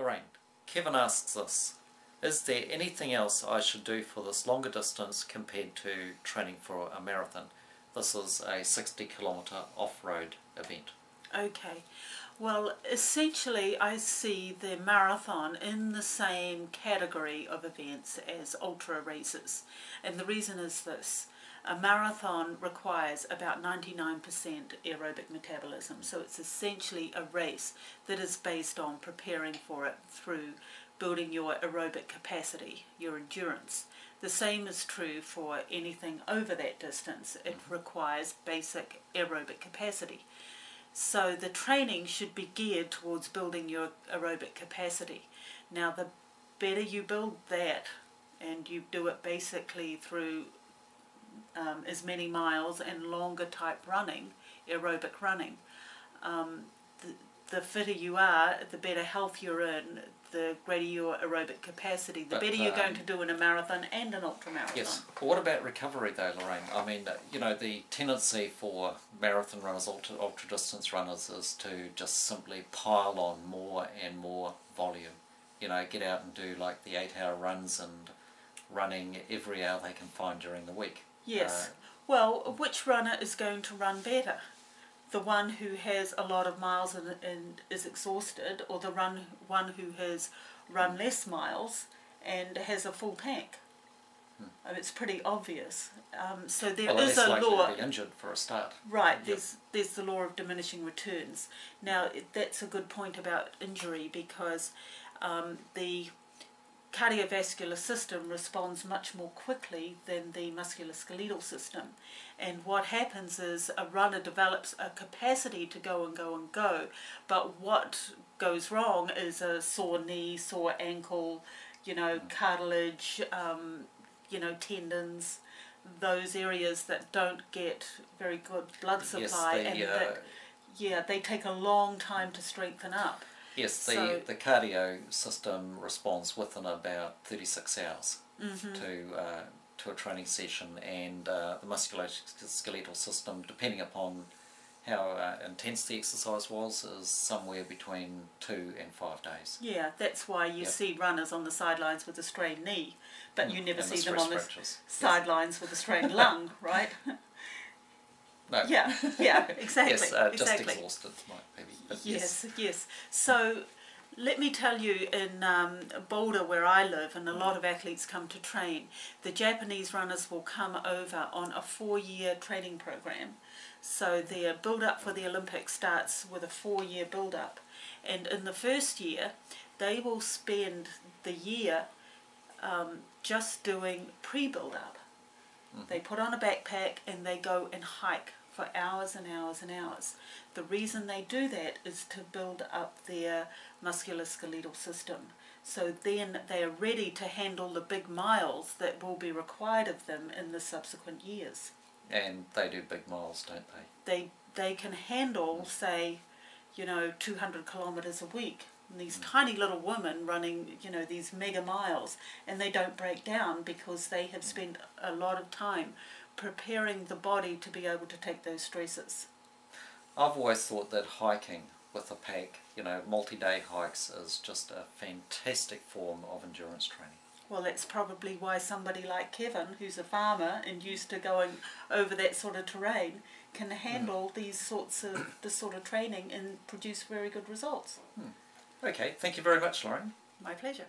Lorraine, Kevin asks us, is there anything else I should do for this longer distance compared to training for a marathon? This is a 60-kilometre off-road event. Okay, well essentially I see the marathon in the same category of events as ultra races, and the reason is this: a marathon requires about 99% aerobic metabolism, so it's essentially a race that is based on preparing for it through building your aerobic capacity, your endurance. The same is true for anything over that distance. It requires basic aerobic capacity. So the training should be geared towards building your aerobic capacity. Now the better you build that, and you do it basically through as many miles and longer type running, aerobic running, the fitter you are, the better health you're in, the greater your aerobic capacity, the better you're going to do in a marathon and an ultramarathon. Yes, but what about recovery though, Lorraine? I mean, you know, the tendency for marathon runners, ultra distance runners, is to just simply pile on more and more volume. You know, get out and do like the 8-hour runs and running every hour they can find during the week. Yes. Well, which runner is going to run better? The one who has a lot of miles and is exhausted, or the one who has run less miles and has a full tank? It's pretty obvious. So there is a law. To be injured for a start. Right. There's the law of diminishing returns. Now that's a good point about injury, because the cardiovascular system responds much more quickly than the musculoskeletal system, and what happens is a runner develops a capacity to go and go and go, but what goes wrong is a sore knee, sore ankle, you know, cartilage, you know, tendons, those areas that don't get very good blood supply. Yes, they take a long time to strengthen up. Yes, the cardio system responds within about 36 hours to a training session, and the musculoskeletal system, depending upon how intense the exercise was, is somewhere between 2 and 5 days. Yeah, that's why you see runners on the sidelines with a strained knee, but you never see them on the sidelines with a strained lung, right? No. Yeah, exactly. Yes, just exactly. Exhausted, maybe. But yes. So let me tell you, in Boulder, where I live, and a lot of athletes come to train, the Japanese runners will come over on a 4-year training program. So their build-up for the Olympics starts with a 4-year build-up. And in the first year, they will spend the year just doing pre-build-up. They put on a backpack and they go and hike for hours and hours and hours. The reason they do that is to build up their musculoskeletal system. So then they are ready to handle the big miles that will be required of them in the subsequent years. And they do big miles, don't they? They can handle, say, you know, 200 kilometres a week. And these tiny little women running, you know, these mega miles, and they don't break down because they have spent a lot of time preparing the body to be able to take those stresses. I've always thought that hiking with a pack, you know, multi-day hikes, is just a fantastic form of endurance training. Well, that's probably why somebody like Kevin, who's a farmer and used to going over that sort of terrain, can handle this sort of training and produce very good results. Okay, thank you very much, Lorraine. My pleasure.